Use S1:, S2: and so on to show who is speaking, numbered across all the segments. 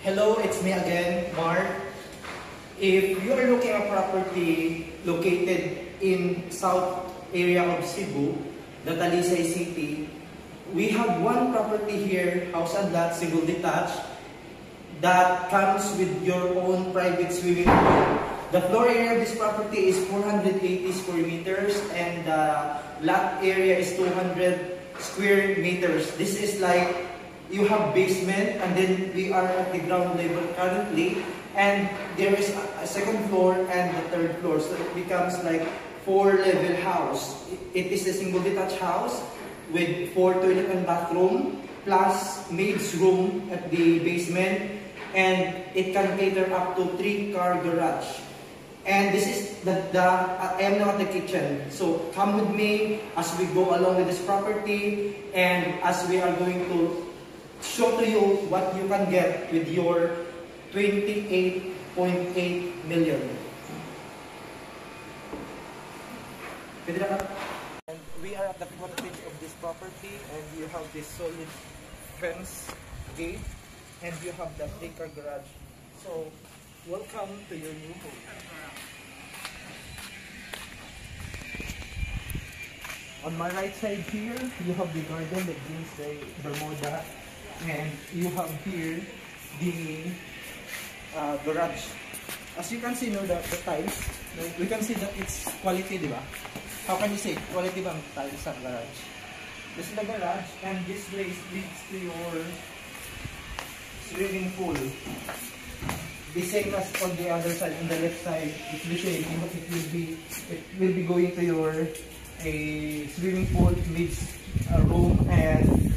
S1: Hello, it's me again, Mark. If you are looking at property located in south area of Cebu, the Talisay City, we have one property here, house and lot, single detached, that comes with your own private swimming pool. The floor area of this property is 480 square meters and the lot area is 200 square meters. This is like you have basement and then we are at the ground level currently, and there is a second floor and the third floor, so it becomes like 4-level house. It is a single detached house with 4 toilet and bathroom plus maid's room at the basement, and it can cater up to 3-car garage. And this is I am now at the kitchen. So come with me as we go along with this property and as we are going to show to you what you can get with your 28.8 million. And we are at the frontage of this property, and you have this solid fence gate, and you have the 3-car garage. So welcome to your new home. On my right side here, you have the garden that brings the Bermuda, and you have here the garage. As you can see, no, the tiles, we can see that it's quality, diba? How can you say quality bang tiles sa garage? This is the garage, and this place leads to your swimming pool. The same as on the other side, on the left side, it's the same. It will be going to your swimming pool, meets a room and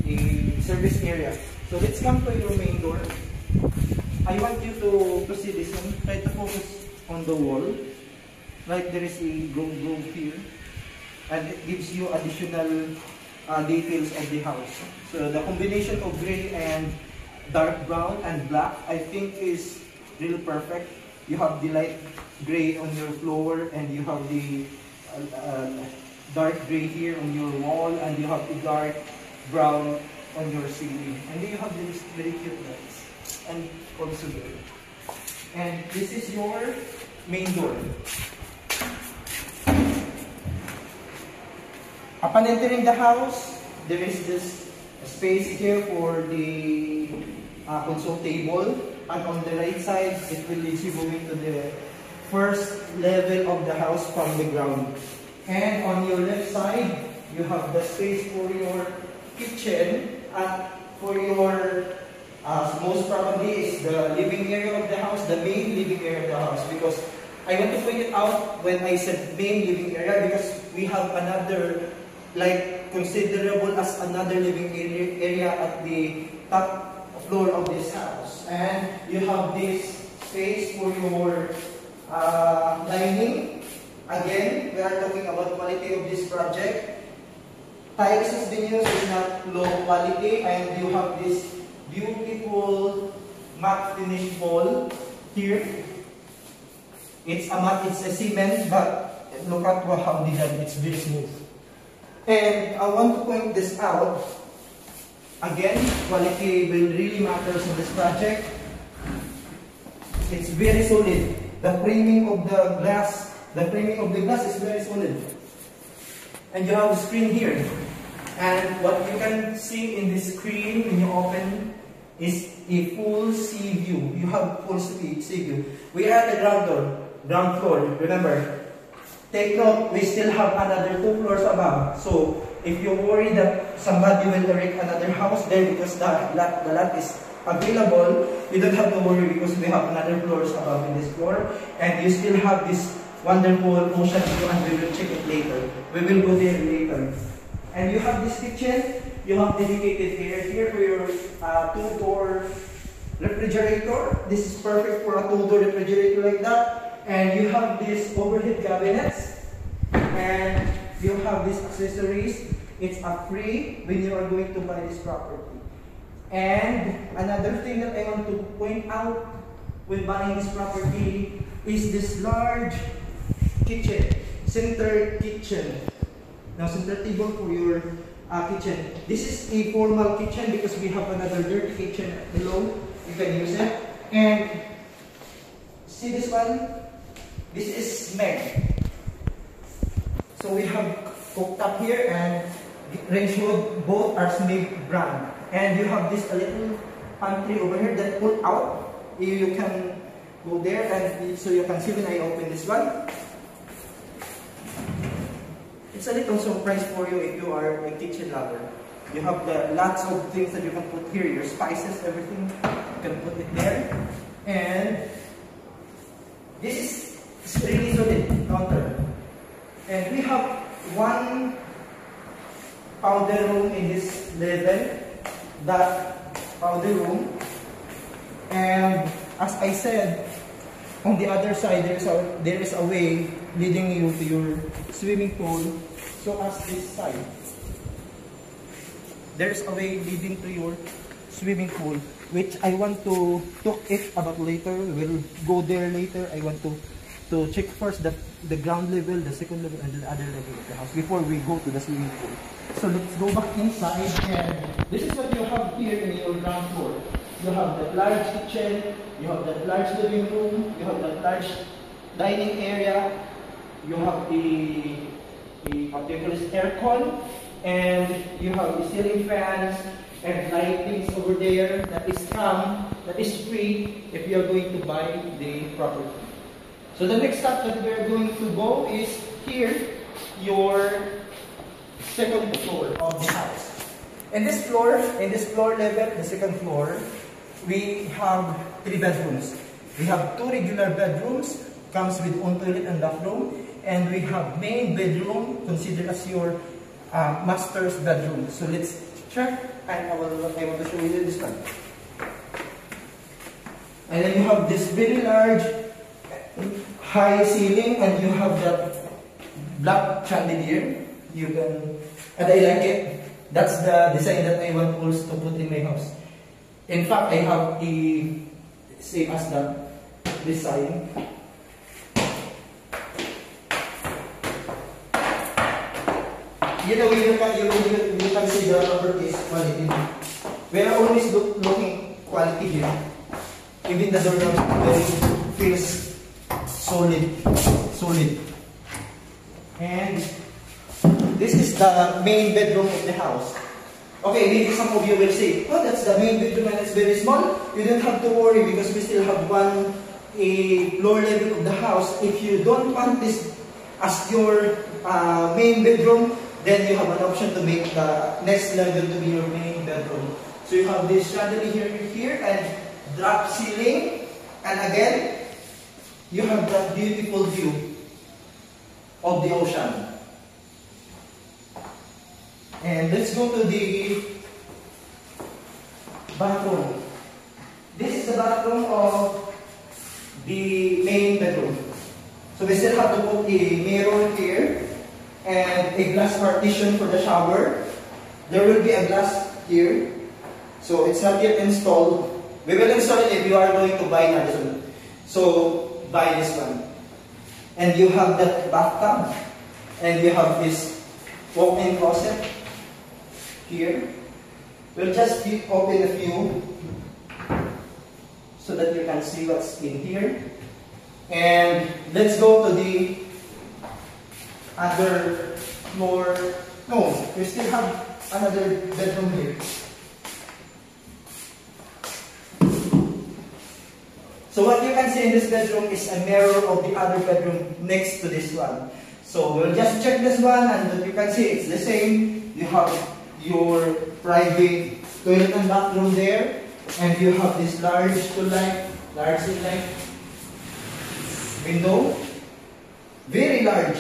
S1: a service area. So let's come to your main door. I want you to see this one. Try to focus on the wall. Like there is a groove here, and it gives you additional details of the house. So the combination of gray and dark brown and black, I think, is really perfect. You have the light gray on your floor, and you have the dark gray here on your wall, and you have the dark brown on your ceiling, and then you have these very cute lights and also there. And this is your main door. Upon entering the house, there is this space here for the console table, and on the right side, it will lead you going to the first level of the house from the ground. And on your left side, you have the space for your kitchen, and for your most probably is the living area of the house, the main living area of the house, because I want to point it out when I said main living area, because we have another, like, considerable as another living area at the top floor of this house. And you have this space for your dining. Again, we are talking about quality of this project. Tiles has been used, is not low quality, and you have this beautiful matte finish wall here. It's a matte, it's a cement, but look at how they done. It's very smooth. And I want to point this out. Again, quality will really matters in this project. It's very solid. The framing of the glass is very solid. And you have a screen here. And what you can see in this screen when you open is a full sea view. You have full sea view. We are at the ground floor, remember. Take note, we still have another 2 floors above. So if you worry that somebody will erect another house there because the lot is available, you don't have to worry, because we have another floors above in this floor, and you still have this wonderful ocean view, and we will check it later. We will go there later. And you have this kitchen. You have dedicated area here for your 2-door refrigerator. This is perfect for a 2-door refrigerator like that. And you have these overhead cabinets, and you have these accessories. It's a free when you are going to buy this property. And another thing that I want to point out when buying this property is this large kitchen, center kitchen. Now, center table for your kitchen. This is a formal kitchen because we have another dirty kitchen below. you can use it. And see this one? This is Meg. So we have cooktop here and Rangewood, both are Smeg brand. And you have this a little pantry over here that pull out. You can go there and so you can see when I open this one. It's a little surprise for you if you are a kitchen lover. You have the lots of things that you can put here, your spices, everything. You can put it there. And this is really solid counter. And we have one powder room in this level, that powder room. And as I said, on the other side there is a way leading you to your swimming pool. So as this side, there's a way leading to your swimming pool, which I want to talk it about later. We'll go there later. I want to check first the ground level, the second level, and the other level of the house before we go to the swimming pool. So let's go back inside, and this is what you have here in your ground floor. You have that large kitchen, you have that large living room, you have that large dining area, you have the particular aircon, and you have the ceiling fans and lightings over there that is free if you are going to buy the property. So the next step that we are going to go is here, your second floor of the house. In this floor level, the second floor, we have 3 bedrooms. We have 2 regular bedrooms, comes with own toilet and bathroom, and we have main bedroom considered as your master's bedroom. So let's check, and I want to show you this one. And then you have this very large high ceiling, and you have that black chandelier. And I like it. That's the design that I want also to put in my house. In fact, I have the same as the design. You know, you can see the properties quality. We are always looking quality here. Even the doorknob feels solid. And this is the main bedroom of the house. Okay, maybe some of you will say, oh, that's the main bedroom and it's very small. You don't have to worry because we still have a lower level of the house. If you don't want this as your main bedroom, then you have an option to make the next level to be your main bedroom. So you have this chandelier here and drop ceiling, and again, you have that beautiful view of the ocean. And let's go to the bathroom. This is the bathroom of the main bedroom. So we still have to put a mirror here and a glass partition for the shower. There will be a glass here. So it's not yet installed. We will install it if you are going to buy another one. So buy this one. And you have that bathtub. And you have this walk-in closet here. We'll just open a few so that you can see what's in here. And let's go to the other floor. No, we still have another bedroom here. So what you can see in this bedroom is a mirror of the other bedroom next to this one. So we'll just check this one, and you can see it's the same. You have your private toilet and bathroom there, and you have this large window, very large,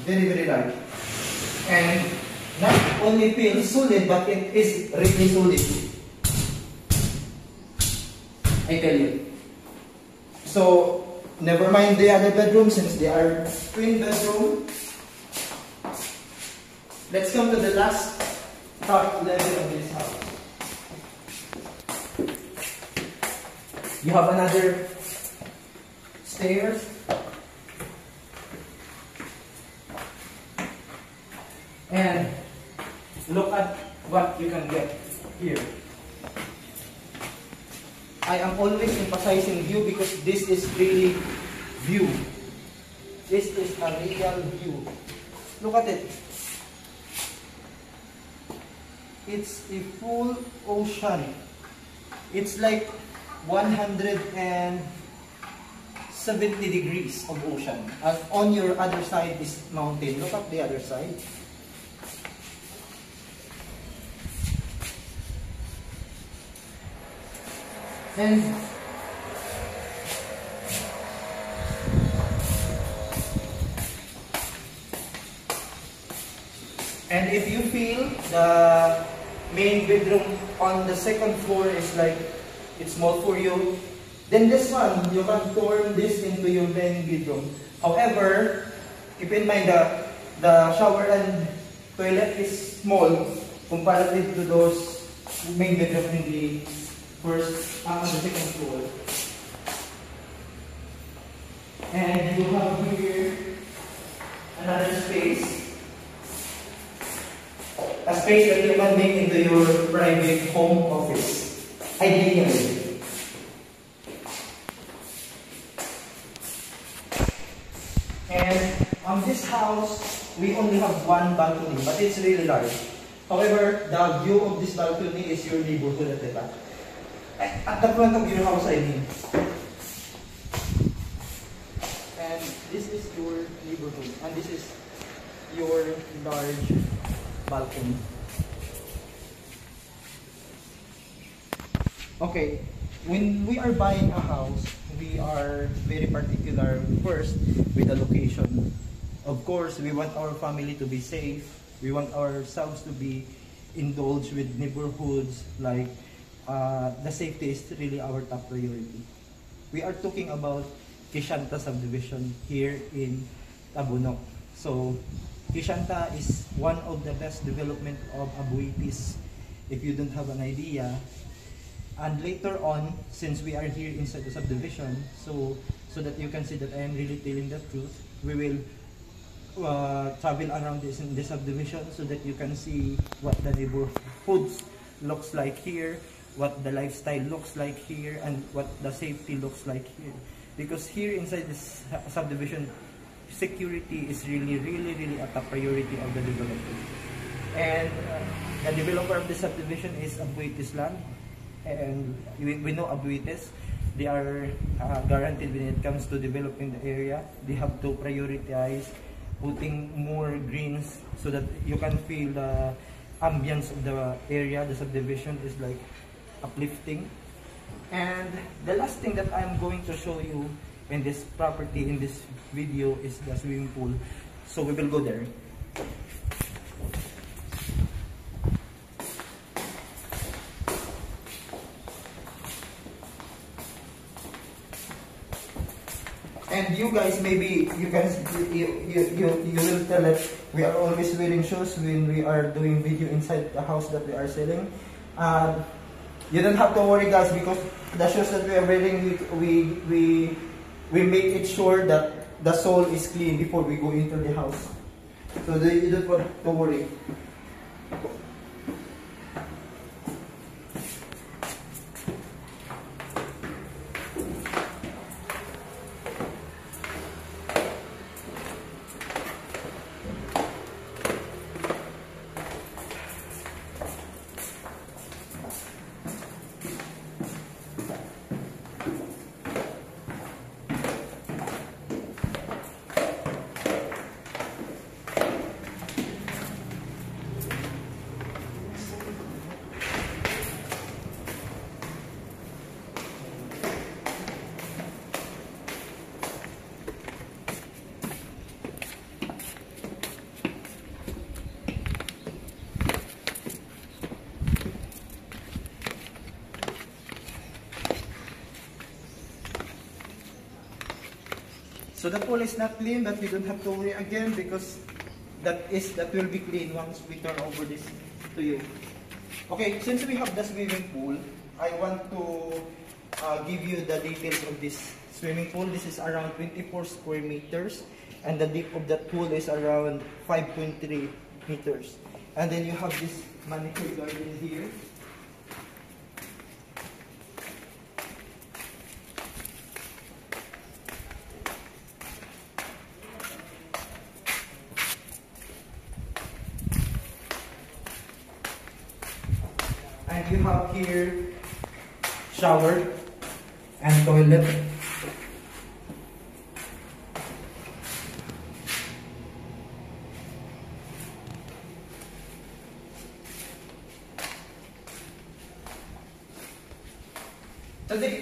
S1: very large, and not only feels solid, but it is really solid, I tell you. So never mind the other bedroom since they are twin bedroom. Let's come to the last top level of this house. You have another stairs. And look at what you can get here. I am always emphasizing view because this is really view. This is a real view. Look at it. It's a full ocean. It's like 170 degrees of ocean. And on your other side is mountain. Look at the other side. And if you feel the main bedroom on the second floor is like it's small for you, then this one you can turn this into your main bedroom. However, keep in mind that the shower and toilet is small comparative to those main bedroom in the first on the second floor. And you have here another space. A space that you can make into your private home office. Ideally. And on this house, we only have one balcony, but it's really large. However, the view of this balcony is your neighborhood at the back. At the front of your house, I mean. And this is your neighborhood, and this is your large balcony. Okay, when we are buying a house, we are very particular first with the location. Of course, we want our family to be safe. We want ourselves to be indulged with neighborhoods like the safety is really our top priority. We are talking about Kishanta subdivision here in Tabunok. So Kishanta is one of the best development of Abuitis, if you don't have an idea. And later on, since we are here inside the subdivision, so that you can see that I am really telling the truth, we will travel around this in the subdivision so that you can see what the neighborhoods looks like here, what the lifestyle looks like here, and what the safety looks like here. Because here inside this subdivision, security is really a top priority of the developer. And the developer of the subdivision is Abuitis Land. And we know Abuitis, they are guaranteed when it comes to developing the area. They have to prioritize putting more greens so that you can feel the ambience of the area. The subdivision is like uplifting. And the last thing that I'm going to show you in this property, in this video, is the swimming pool. So we will go there. And you guys, maybe you can you will tell that we are always wearing shoes when we are doing video inside the house that we are selling. You don't have to worry, guys, because the shoes that we are wearing, we make it sure that the sole is clean before we go into the house, so that you don't have to worry. So the pool is not clean, but we don't have to worry again because that will be clean once we turn over this to you. Okay, since we have the swimming pool, I want to give you the details of this swimming pool. This is around 24 square meters, and the depth of that pool is around 5.3 meters. And then you have this manicure garden here. you have here shower and toilet.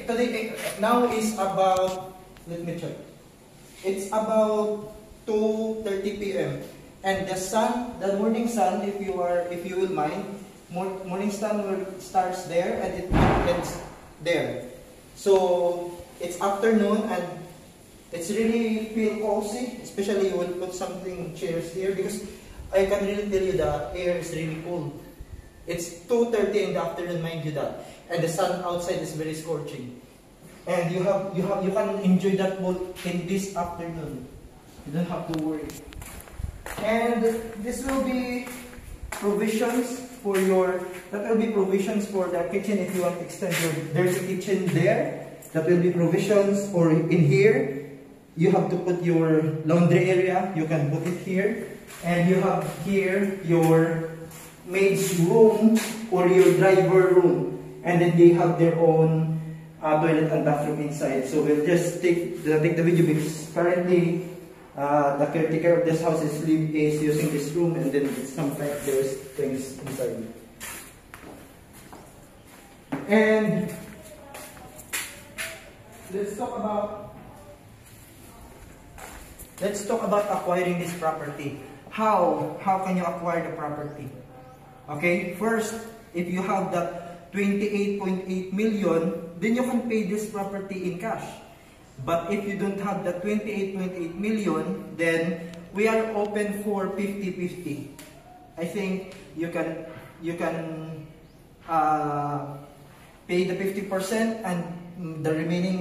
S1: Today now is about, let me check. It's about 2:30 p.m. and the sun, the morning sun, if you will mind, morning sun starts there and it ends there. So it's afternoon and it's really feel cozy, especially you will put something chairs here because I can really tell you the air is really cold. It's 2:30 in the afternoon, mind you that, and the sun outside is very scorching, and you can enjoy that bowl in this afternoon. You don't have to worry. And this will be provisions for your. That will be provisions for the kitchen if you want to extend your dirty kitchen there. That will be provisions for in here. You have to put your laundry area. You can put it here, and you have here your maid's room or your driver room, and then they have their own toilet and bathroom inside. So we'll just take the video because currently the caretaker of this house is using this room, and then sometimes there's things inside. And let's talk about acquiring this property. How can you acquire the property? Okay, first, if you have that 28.8 million, then you can pay this property in cash. But if you don't have that 28.8 million, then we are open for 50-50. I think you can pay the 50% and the remaining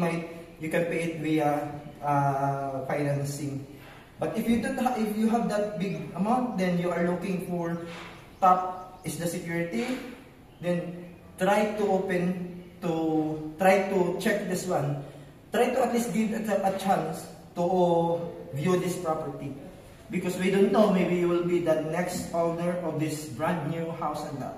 S1: you can pay it via financing. But if you have that big amount, then you are looking for top is the security, then try to check this one. Try to at least give it a chance to view this property, because we don't know, maybe you will be the next owner of this brand new house and that.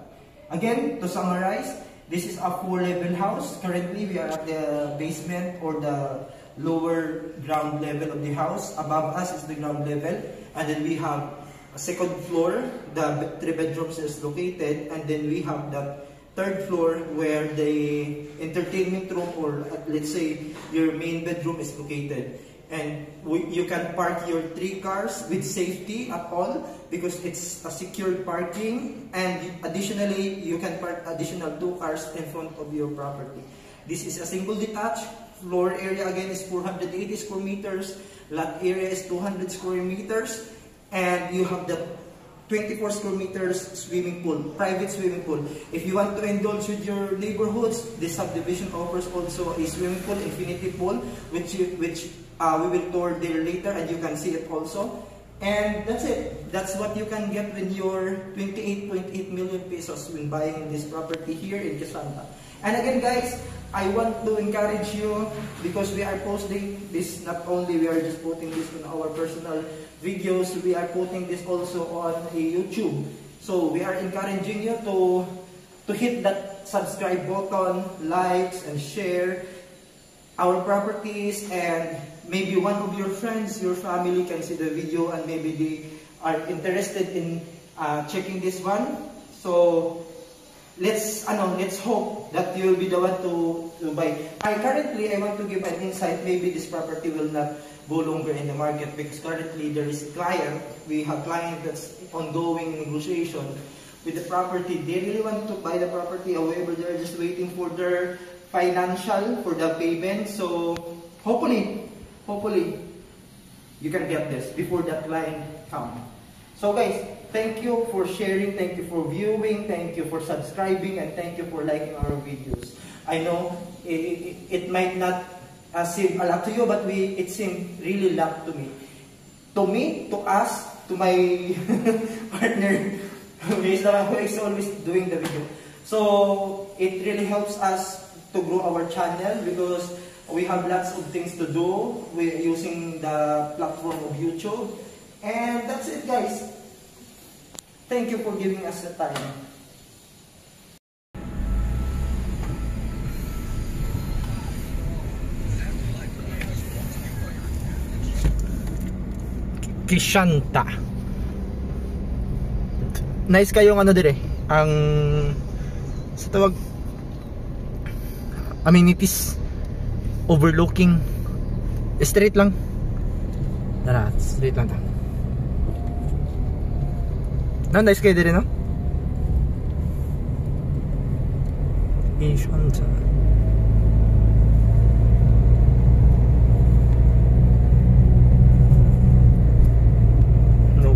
S1: Again, to summarize, this is a 4-level house. Currently, we are at the basement or the lower ground level of the house. Above us is the ground level, and then we have a second floor, the 3 bedrooms is located, and then we have that 3rd floor where the entertainment room, or let's say your main bedroom, is located. And you can park your 3 cars with safety at all because it's a secured parking, and additionally you can park additional 2 cars in front of your property. This is a single detached. Floor area again is 480 square meters, lot area is 200 square meters, and you have the 24 square meters swimming pool, private swimming pool. If you want to indulge with your neighborhoods, this subdivision offers also a swimming pool, infinity pool, which we will tour there later, and you can see it also. And that's it. That's what you can get with your 28.8 million pesos when buying this property here in Quezon. And again, guys, I want to encourage you, because we are posting this, not only we are just putting this on our personal videos, we are putting this also on YouTube. So we are encouraging you to hit that subscribe button, likes, and share our properties, and maybe one of your friends, your family can see the video and maybe they are interested in checking this one. So let's hope that you will be the one to buy. I want to give an insight. Maybe this property will not go longer in the market because currently there is a client. We have client that's ongoing negotiation with the property. They really want to buy the property. However, they're just waiting for their financial, for the payment. So hopefully you can get this before that client comes. So guys, thank you for sharing, thank you for viewing, thank you for subscribing, and thank you for liking our videos. I know it might not seem a lot to you, but it seemed really a lot to me. To us, to my partner, who is always doing the video. So it really helps us to grow our channel because we have lots of things to do. We're using the platform of YouTube. And that's it, guys. Thank you for giving us the time. Kishanta. Nice kayong ano dire, ang sa tawag amenities, overlooking, straight lang. Tara, straight lang ta. Nice kayo dire, no? Kishanta.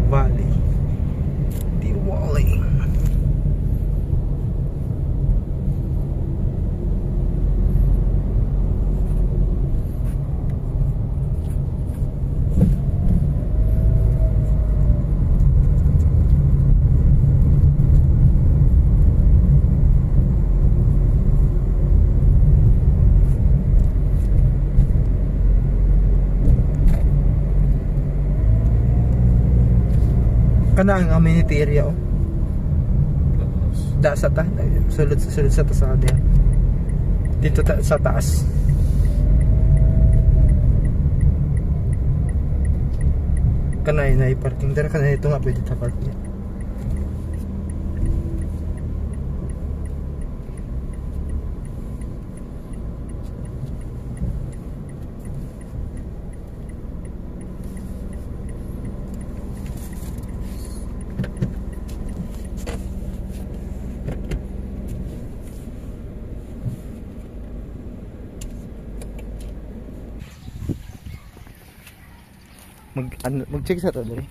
S1: Valley, Diwali. Kana ang amenity area, oh. Da sa ta, sulod sa tasada. Dito sa taas. Kana ay parking dara, kana ito nga pwede ta parking. Mag-check sa to dali.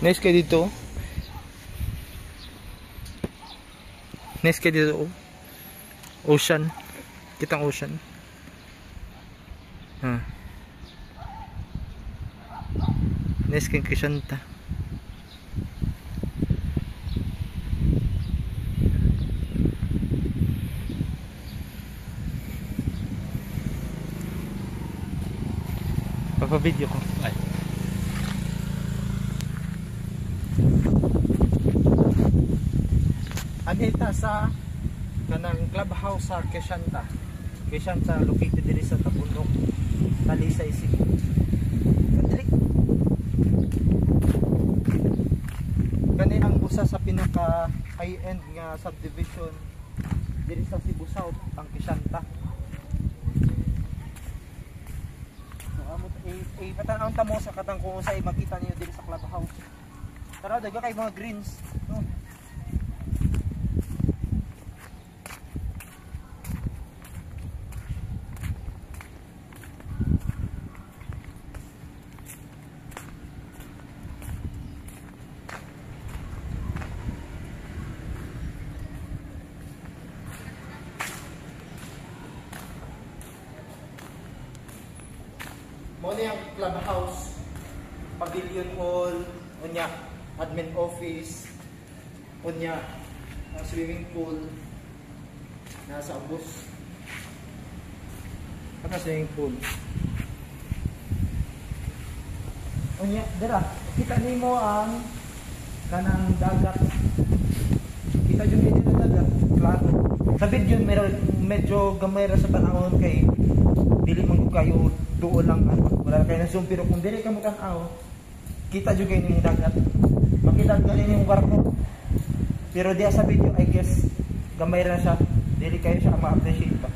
S1: Nice kayo dito. Nice kayo dito, oh. Ocean. Kitang ocean. Nice kayo Kishanta. Papa-video ko. Ay. Andita sa kanang clubhouse sa Kishanta. Kishanta located diri sa Tabundok, Talisay City. Kani ang usa sa pinaka high-end nga subdivision diri sa Cebu South, ang Kishanta. Patanawon ta mo sa katang kung usay makita niyo dito sa clubhouse. Tara, daga kay mga greens, no? Mo ni ang clubhouse, pavilion hall, unya admin office, unya swimming pool, nasa bus. Ano swimming pool? Unya, dira, kita nimo ang kanang dagat. Kita jud dito sa dagat, klaro. Sa video medyo gamay ra sa panahon kay dili man kayo duol lang wala kayo na zoom, pero kung dili ka mo tan-aw kita jud kay ning dagat, makita ganin yung barko, pero diya sa video I guess gamay ra siya, dili kayo siya ma-appreciate pa,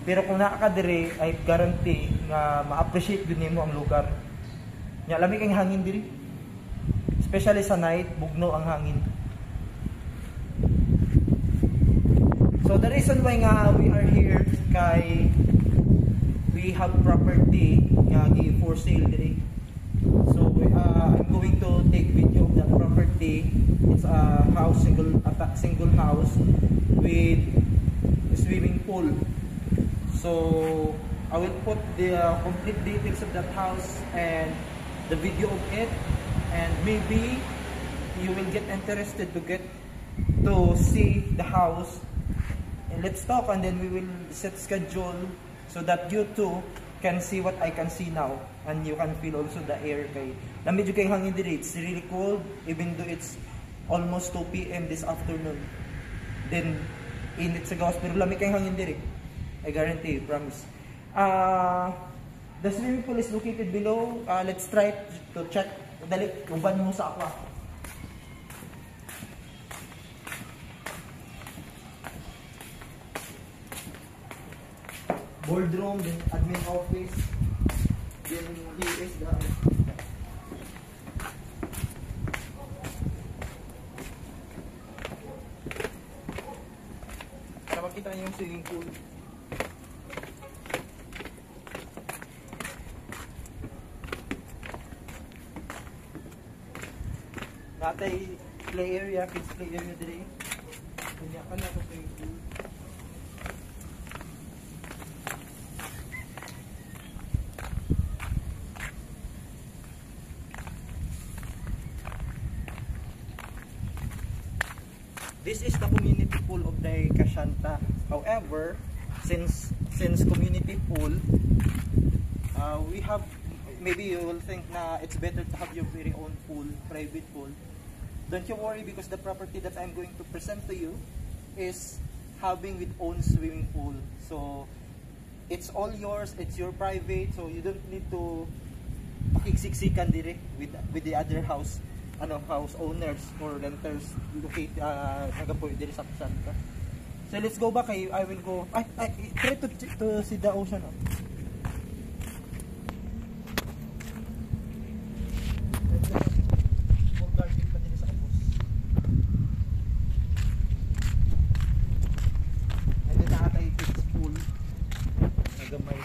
S1: pero kung naa ka diri I guarantee nga ma-appreciate gud nimo ang lugar nya. Lamig ang hangin diri, especially sa night, bugno ang hangin. So the reason why nga we are here kay we have property nga for sale diri. So I'm going to take video of that property. It's a house, single house with a swimming pool. So I will put the complete details of that house and the video of it, and maybe you will get interested to see the house. And let's talk, and then we will set schedule so that you too can see what I can see now, and you can feel also the air. Kay lamig kay hangin diri, it's really cold even though it's almost 2 PM this afternoon. Then init sa gawas, pero lamig kang hangin diri. I guarantee you, promise. The swimming pool is located below. Let's try to check. Dali, uban mo sa aqua. Boardroom, then admin office. Then here is the para makita niyo yung swimming pool. Natay play area, kids play area diri. Kanya ka na ito swimming pool. This is the community pool of the Kashanta. However, since community pool, we have, maybe you will think na it's better to have your very own pool, private pool. Don't you worry, because the property that I'm going to present to you is having with own swimming pool. So it's all yours, it's your private, so you don't need to pakiksiksikan direct with the other house owners or renters locate nagapoy diri sa Santa. So let's go back. I will go. Try to see the ocean. And then nakatay kids pool. Nagamay.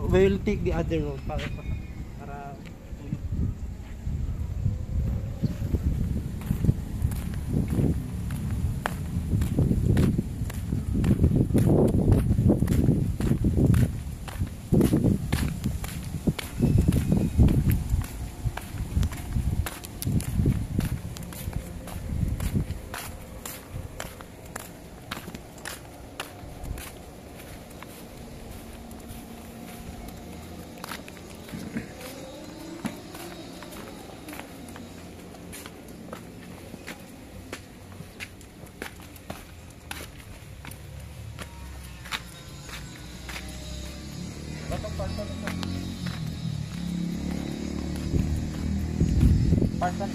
S1: We'll take the other road para tulog. Partan